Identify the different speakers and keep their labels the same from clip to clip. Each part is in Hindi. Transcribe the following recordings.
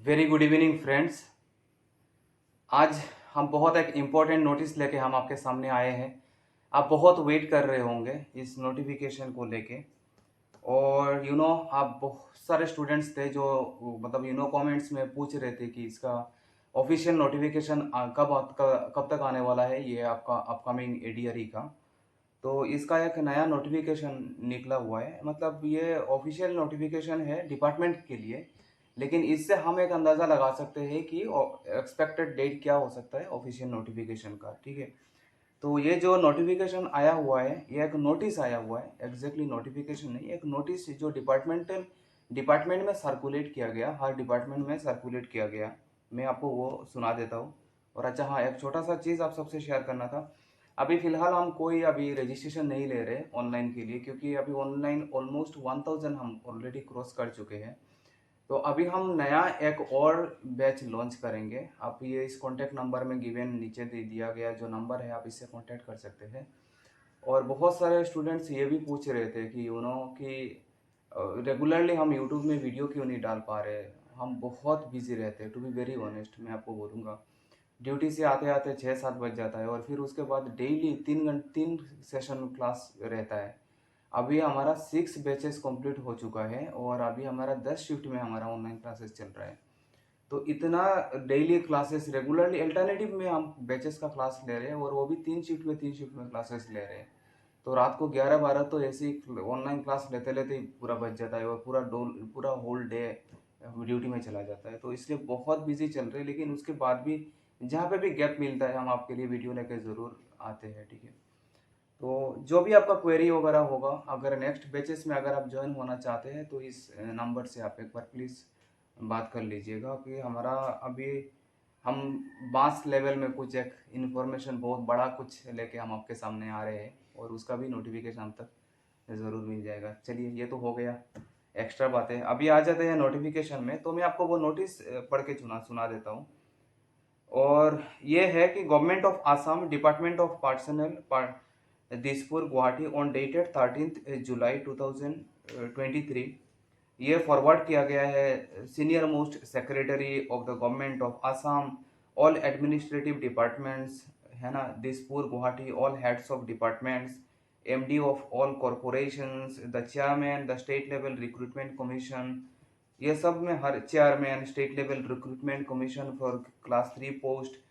Speaker 1: Very good evening friends. आज हम बहुत एक इम्पोर्टेंट नोटिस लेके हम आपके सामने आए हैं। आप बहुत वेट कर रहे होंगे इस नोटिफिकेशन को लेके। और आप बहुत सारे स्टूडेंट्स थे जो कमेंट्स में पूछ रहे थे कि इसका ऑफिशियल नोटिफिकेशन कब तक आने वाला है, ये आपका अपकमिंग एडीआरई का। तो इसका एक नया नोटिफिकेशन निकला हुआ है, मतलब ये ऑफिशियल नोटिफिकेशन है डिपार्टमेंट के लिए। लेकिन इससे हम एक अंदाज़ा लगा सकते हैं कि एक्सपेक्टेड डेट क्या हो सकता है ऑफिशियल नोटिफिकेशन का। ठीक है, तो ये जो नोटिफिकेशन आया हुआ है, ये एक नोटिस आया हुआ है, एग्जैक्टली नोटिफिकेशन नहीं, एक नोटिस जो डिपार्टमेंट में सर्कुलेट किया गया, हर डिपार्टमेंट में सर्कुलेट किया गया। मैं आपको वो सुना देता हूँ। और अच्छा हाँ, एक छोटा सा चीज़ आप सबसे शेयर करना था। अभी फ़िलहाल हम कोई अभी रजिस्ट्रेशन नहीं ले रहे ऑनलाइन के लिए, क्योंकि अभी ऑनलाइन ऑलमोस्ट 1000 हम ऑलरेडी क्रॉस कर चुके हैं। तो अभी हम नया एक और बैच लॉन्च करेंगे। आप ये इस कॉन्टैक्ट नंबर में गिवन नीचे दे दिया गया जो नंबर है, आप इससे कॉन्टैक्ट कर सकते हैं। और बहुत सारे स्टूडेंट्स ये भी पूछ रहे थे कि कि रेगुलरली हम यूट्यूब में वीडियो क्यों नहीं डाल पा रहे। हम बहुत बिजी रहते हैं, टू बी वेरी ऑनेस्ट मैं आपको बोलूँगा। ड्यूटी से आते आते 6-7 बज जाता है, और फिर उसके बाद डेली 3 सेशन क्लास रहता है। अभी हमारा 6 बैचेस कंप्लीट हो चुका है, और अभी हमारा 10 शिफ्ट में हमारा ऑनलाइन क्लासेस चल रहा है। तो इतना डेली क्लासेस रेगुलरली अल्टरनेटिव में हम बैचेस का क्लास ले रहे हैं, और वो भी 3 शिफ्ट में क्लासेस ले रहे हैं। तो रात को 11-12 तो ऐसे ही ऑनलाइन क्लास लेते लेते ही पूरा बच जाता है, और पूरा होल डे ड्यूटी में चला जाता है। तो इसलिए बहुत बिजी चल रहे हैं, लेकिन उसके बाद भी जहाँ पे भी गैप मिलता है हम आपके लिए वीडियो लेकर ज़रूर आते हैं। ठीक है, तो जो भी आपका क्वेरी वगैरह होगा, अगर नेक्स्ट बैचेस में अगर आप ज्वाइन होना चाहते हैं, तो इस नंबर से आप एक बार प्लीज़ बात कर लीजिएगा कि हमारा अभी हम मास लेवल में कुछ एक इन्फॉर्मेशन बहुत बड़ा कुछ लेके हम आपके सामने आ रहे हैं, और उसका भी नोटिफिकेशन हम तक ज़रूर मिल जाएगा। चलिए, ये तो हो गया एक्स्ट्रा बातें। अभी आ जाते हैं नोटिफिकेशन में। तो मैं आपको वो नोटिस पढ़ के सुना देता हूँ। और ये है कि government of Assam, department of personnel Dispur Guwahati on dated 13 July 2023। ये फॉरवर्ड किया गया है senior most secretary of the government of Assam, all administrative departments, है ना, Dispur Guwahati, all heads of departments, MD of all corporations, the chairman the state level recruitment commission, ये सब में हर chairman state level recruitment commission for class 3 post,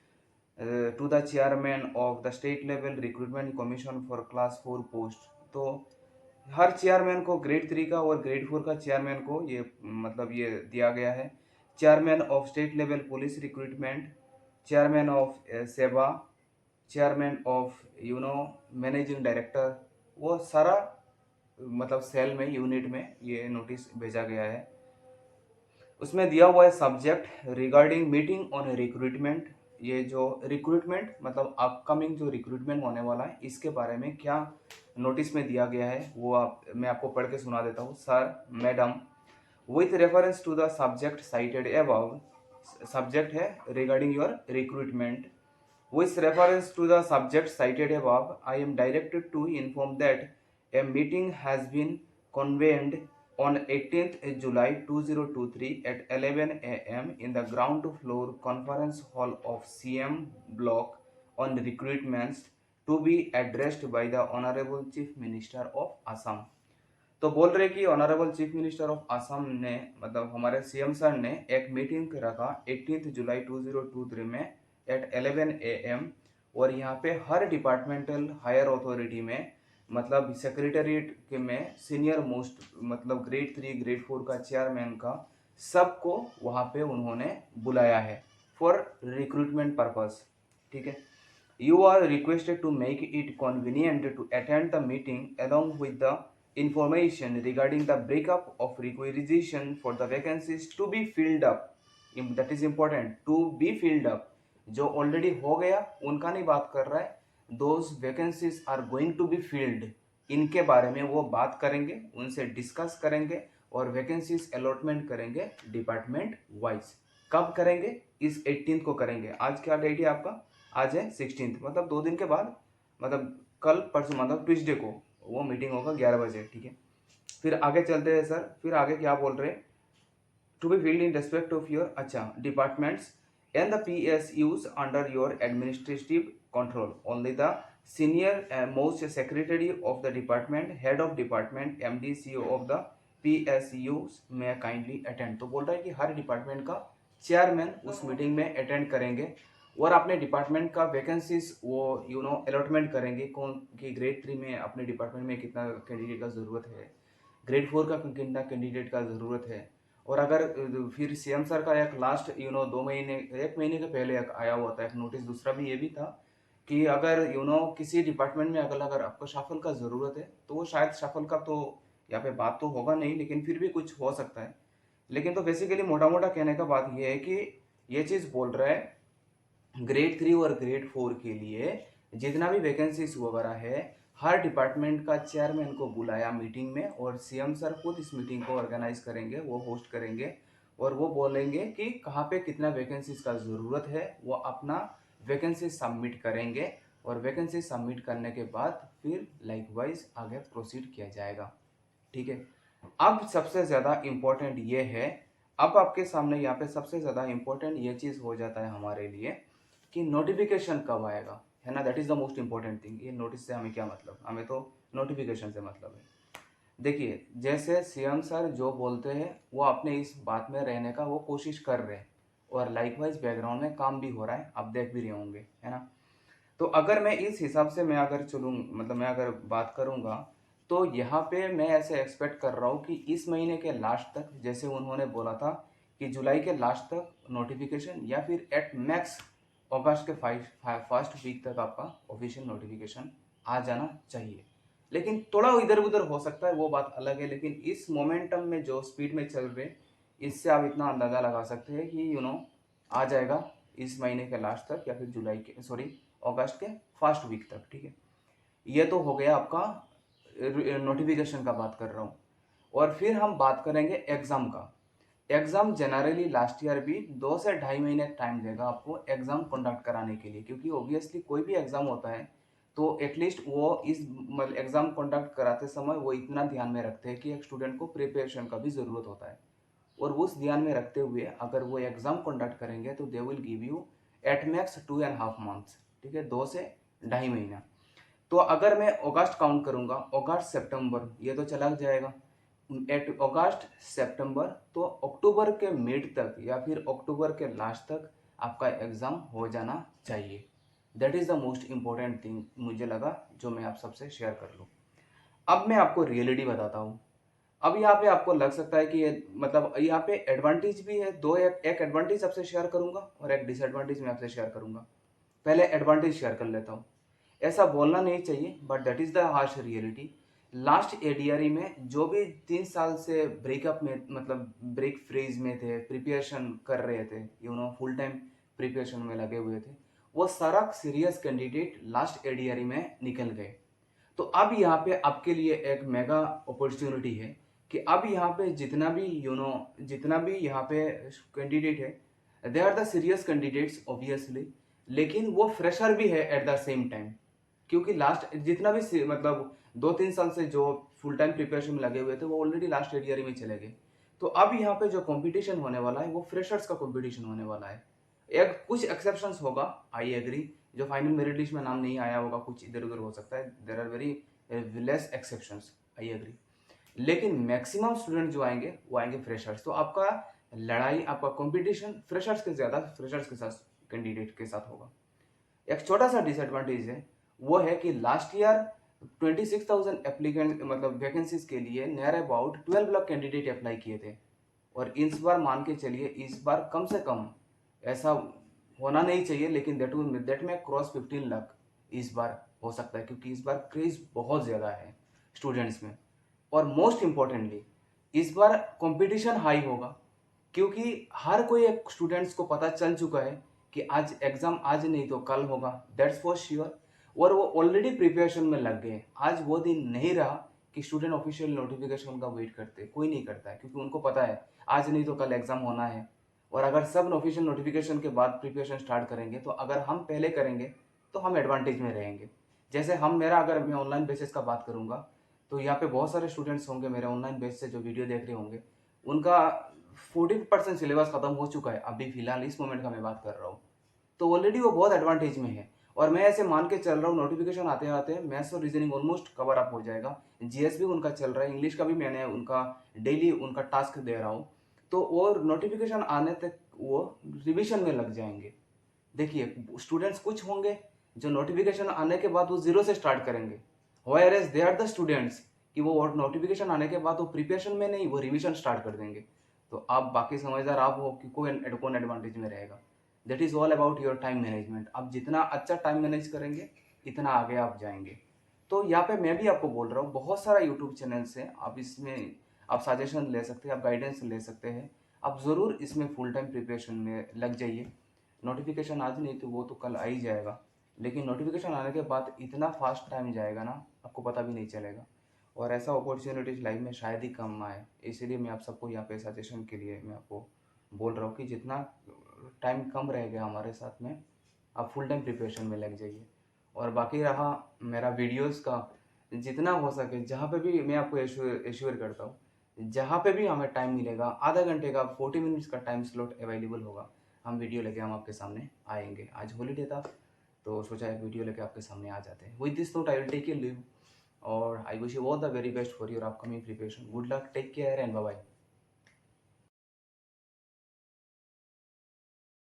Speaker 1: to the chairman of the state level recruitment commission for class 4 post. तो हर चेयरमैन को ग्रेड 3 का और ग्रेड 4 का चेयरमैन को ये ये दिया गया है। Chairman of state level police recruitment, chairman of सेवा, चेयरमैन ऑफ मैनेजिंग डायरेक्टर, वो सारा सेल में, यूनिट में ये नोटिस भेजा गया है। उसमें दिया हुआ है subject regarding meeting on recruitment. ये जो रिक्रूटमेंट अपकमिंग जो रिक्रूटमेंट होने वाला है, इसके बारे में क्या नोटिस में दिया गया है वो मैं आपको पढ़ के सुना देता हूँ। Sir, madam, with reference to the subject cited above, subject है regarding your recruitment, with reference to the subject cited above, I am directed to inform that a meeting has been convened on 18th July 2023 at 11 a.m. in the ground floor conference hall of CM block on recruitments to be addressed by the Honorable Chief Minister of Assam। तो बोल रहे कि honourable chief minister of Assam ने, हमारे सीएम सर ने एक मीटिंग रखा 18 जुलाई 2023 में एट 11 AM। और यहाँ पे हर डिपार्टमेंटल हायर अथॉरिटी में, सेक्रेटरीट के में सीनियर मोस्ट, ग्रेड 3 ग्रेड 4 का चेयरमैन का, सबको वहाँ पे उन्होंने बुलाया है फॉर रिक्रूटमेंट पर्पस। ठीक है, you are requested to make it convenient to attend the meeting along with the information regarding the breakup of requisition for the vacancies to be filled up। that is important, to be filled up। जो ऑलरेडी हो गया उनका नहीं बात कर रहा है, those vacancies are going to be filled, इनके बारे में वो बात करेंगे, उनसे डिस्कस करेंगे, और वैकेंसीज अलॉटमेंट करेंगे डिपार्टमेंट वाइज। कब करेंगे? इस 18 को करेंगे। आज क्या डेट है आपका? आज है 16, 2 दिन के बाद, कल परसों, ट्यूसडे को वो मीटिंग होगा 11 बजे। ठीक है, फिर आगे चलते हैं सर। फिर आगे क्या बोल रहे हैं? to be filled in respect of your departments and the PSUs under your administrative control. Only the senior most secretary of the department, head of department, MD, CEO of the PSUs may kindly attend. तो बोल रहा है कि हर डिपार्टमेंट का चेयरमैन उस मीटिंग में अटेंड करेंगे और अपने डिपार्टमेंट का वैकेंसीज वो अलॉटमेंट करेंगे कौन कि ग्रेड 3 में अपने डिपार्टमेंट में कितना कैंडिडेट का ज़रूरत है, ग्रेड 4 का कितना कैंडिडेट का ज़रूरत है। और अगर फिर सीएम सर का एक लास्ट 2 महीने 1 महीने के पहले एक आया हुआ था एक नोटिस, दूसरा भी ये भी था कि अगर किसी डिपार्टमेंट में अगर आपको शाफल का ज़रूरत है तो वो शायद शाफल का तो यहाँ पे बात तो होगा नहीं, लेकिन फिर भी कुछ हो सकता है। लेकिन तो बेसिकली मोटा मोटा कहने का बात ये है कि ये चीज़ बोल रहा है ग्रेड 3 और ग्रेड 4 के लिए जितना भी वैकेंसीज वगैरह है हर डिपार्टमेंट का चेयरमैन को बुलाया मीटिंग में और सीएम सर खुद इस मीटिंग को ऑर्गेनाइज करेंगे, वो होस्ट करेंगे और वो बोलेंगे कि कहाँ पे कितना वैकेंसीज का ज़रूरत है। वो अपना वैकेंसी सबमिट करेंगे और वैकेंसी सबमिट करने के बाद फिर लाइकवाइज आगे प्रोसीड किया जाएगा। ठीक है, अब सबसे ज़्यादा इम्पोर्टेंट ये है, अब आपके सामने यहाँ पे सबसे ज़्यादा इम्पोर्टेंट ये चीज़ हो जाता है हमारे लिए कि नोटिफिकेशन कब आएगा, है ना। That is the most important thing. ये नोटिस से हमें क्या मतलब, हमें तो नोटिफिकेशन से मतलब है। देखिए, जैसे सीएम सर जो बोलते हैं वो अपने इस बात में रहने का वो कोशिश कर रहे हैं और लाइकवाइज बैकग्राउंड में काम भी हो रहा है, आप देख भी रहे होंगे, है ना। तो अगर मैं इस हिसाब से मैं अगर चलूँ, मतलब मैं अगर बात करूँगा तो यहाँ पे मैं ऐसे एक्सपेक्ट कर रहा हूँ कि इस महीने के लास्ट तक, जैसे उन्होंने बोला था कि जुलाई के लास्ट तक नोटिफिकेशन या फिर एट मैक्स अगस्त के फर्स्ट वीक तक आपका ऑफिशियल नोटिफिकेशन आ जाना चाहिए। लेकिन थोड़ा इधर उधर हो सकता है, वो बात अलग है। लेकिन इस मोमेंटम में जो स्पीड में चल रहे, इससे आप इतना अंदाज़ा लगा सकते हैं कि आ जाएगा इस महीने के लास्ट तक या फिर जुलाई के अगस्त के फर्स्ट वीक तक। ठीक है, ये तो हो गया आपका नोटिफिकेशन का बात कर रहा हूँ। और फिर हम बात करेंगे एग्ज़ाम का। एग्ज़ाम जनरली लास्ट ईयर भी 2 से 2.5 महीने टाइम देगा आपको एग्ज़ाम कंडक्ट कराने के लिए, क्योंकि ऑब्वियसली कोई भी एग्ज़ाम होता है तो एटलीस्ट वो इस मतलब एग्ज़ाम कंडक्ट कराते समय वो इतना ध्यान में रखते हैं कि एक स्टूडेंट को प्रिपरेशन का भी ज़रूरत होता है। और उस ध्यान में रखते हुए अगर वो एग्ज़ाम कंडक्ट करेंगे तो they will give you at max 2.5 months. ठीक है, 2 से 2.5 महीना। तो अगर मैं अगस्त काउंट करूंगा, अगस्त सितंबर ये तो चला जाएगा, एट अगस्त सितंबर, तो अक्टूबर के मिड तक या फिर अक्टूबर के लास्ट तक आपका एग्ज़ाम हो जाना चाहिए। That is the most important thing मुझे लगा जो मैं आप सबसे शेयर कर लूँ। अब मैं आपको रियलिटी बताता हूँ। अब यहाँ पे आपको लग सकता है कि मतलब यहाँ पे एडवांटेज भी है दो, एक एडवांटेज आपसे शेयर करूंगा और एक डिसएडवांटेज मैं आपसे शेयर करूंगा। पहले एडवांटेज शेयर कर लेता हूँ। ऐसा बोलना नहीं चाहिए but that is the harsh reality. Last ADRE में जो भी 3 साल से ब्रेकअप में मतलब ब्रेक फ्रीज में थे, प्रिपरेशन कर रहे थे, फुल टाइम प्रिपरेशन में लगे हुए थे, वो सारा सीरियस कैंडिडेट लास्ट एडीआरई में निकल गए। तो अब यहाँ पे आपके लिए एक मेगा अपॉर्चुनिटी है कि अब यहाँ पे जितना भी यहाँ पे कैंडिडेट है, they are the serious candidates obviously, लेकिन वो फ्रेशर भी है एट द सेम टाइम। क्योंकि लास्ट जितना भी मतलब 2-3 साल से जो फुल टाइम प्रिपरेशन में लगे हुए थे वो ऑलरेडी लास्ट एडीआरई में चले गए। तो अब यहाँ पे जो कंपटीशन होने वाला है वो फ्रेशर्स का कंपटीशन होने वाला है। एक कुछ एक्सेप्शंस होगा, आई एग्री, जो फाइनल मेरिट लिस्ट में नाम नहीं आया होगा, कुछ इधर उधर हो सकता है, there are very less exceptions, I agree. लेकिन मैक्सिमम स्टूडेंट जो आएंगे वो आएंगे फ्रेशर्स। तो आपका लड़ाई, आपका कंपटीशन फ्रेशर्स के ज़्यादा फ्रेशर्स के साथ कैंडिडेट के साथ होगा। एक छोटा सा डिसएडवांटेज है, वो है कि लास्ट ईयर 26,000 एप्लीकेंट मतलब वैकेंसीज के लिए near about 12 lakh candidate apply किए थे। और इस बार मान के चलिए इस बार कम से कम, ऐसा होना नहीं चाहिए लेकिन दैट में क्रॉस 15 लाख इस बार हो सकता है, क्योंकि इस बार क्रेज बहुत ज़्यादा है स्टूडेंट्स में। और मोस्ट इम्पॉर्टेंटली इस बार कंपटीशन हाई होगा, क्योंकि हर कोई एक स्टूडेंट्स को पता चल चुका है कि आज एग्ज़ाम आज नहीं तो कल होगा, दैट्स फॉर श्योर। और वो ऑलरेडी प्रिपरेशन में लग गए। आज वो दिन नहीं रहा कि स्टूडेंट ऑफिशियल नोटिफिकेशन का वेट करते, कोई नहीं करता है, क्योंकि उनको पता है आज नहीं तो कल एग्ज़ाम होना है। और अगर सब ऑफिशियल नोटिफिकेशन के बाद प्रिपरेशन स्टार्ट करेंगे तो अगर हम पहले करेंगे तो हम एडवांटेज में रहेंगे। जैसे अगर मैं ऑनलाइन बेसिस का बात करूँगा तो यहाँ पे बहुत सारे स्टूडेंट्स होंगे मेरे ऑनलाइन बेस से जो वीडियो देख रहे होंगे, उनका 40% सिलेबस ख़त्म हो चुका है अभी फ़िलहाल इस मोमेंट का मैं बात कर रहा हूँ। तो ऑलरेडी वो बहुत एडवांटेज में है और मैं ऐसे मान के चल रहा हूँ नोटिफिकेशन आते आते मैथ्स और रीजनिंग ऑलमोस्ट कवर अप हो जाएगा। जीएस भी उनका चल रहा है, इंग्लिश का भी मैंने उनका डेली उनका टास्क दे रहा हूँ। तो और नोटिफिकेशन आने तक वो रिविजन में लग जाएंगे। देखिए स्टूडेंट्स कुछ होंगे जो नोटिफिकेशन आने के बाद वो जीरो से स्टार्ट करेंगे, whereas they are the students कि वो नोटिफिकेशन आने के बाद वो प्रिपरेशन में नहीं, वो रिविजन स्टार्ट कर देंगे। तो आप बाकी समझदार आप हो कि कौन एडवांटेज में रहेगा। That is all about your time management. आप जितना अच्छा टाइम मैनेज करेंगे इतना आगे आप जाएंगे। तो यहाँ पे मैं भी आपको बोल रहा हूँ, बहुत सारा यूट्यूब चैनल्स है, आप इसमें आप सजेशन ले सकते हैं, आप गाइडेंस ले सकते हैं। आप ज़रूर इसमें फुल टाइम प्रिपरेशन में लग जाइए। नोटिफिकेशन आज नहीं तो वो तो कल आ ही जाएगा, लेकिन नोटिफिकेशन आने के बाद इतना फास्ट टाइम जाएगा ना, आपको पता भी नहीं चलेगा। और ऐसा अपॉर्चुनिटीज लाइफ में शायद ही कम आए, इसीलिए मैं आप सबको यहाँ पे सजेशन के लिए मैं आपको बोल रहा हूँ कि जितना टाइम कम रह गया हमारे साथ में, आप फुल टाइम प्रिपरेशन में लग जाइए। और बाकी रहा मेरा वीडियोस का, जितना हो सके जहाँ पे भी मैं आपको एश्योर करता हूँ, जहाँ पे भी हमें टाइम मिलेगा, आधा घंटे का 40 मिनट्स का टाइम स्लॉट अवेलेबल होगा, हम वीडियो लेके हम आपके सामने आएंगे। आज हॉलीडे था तो सोचा एक वीडियो लेके आपके सामने आ जाते हैं। With this note I will take you leave और I wish you all the very best for your upcoming preparation. Good luck, take care and bye bye.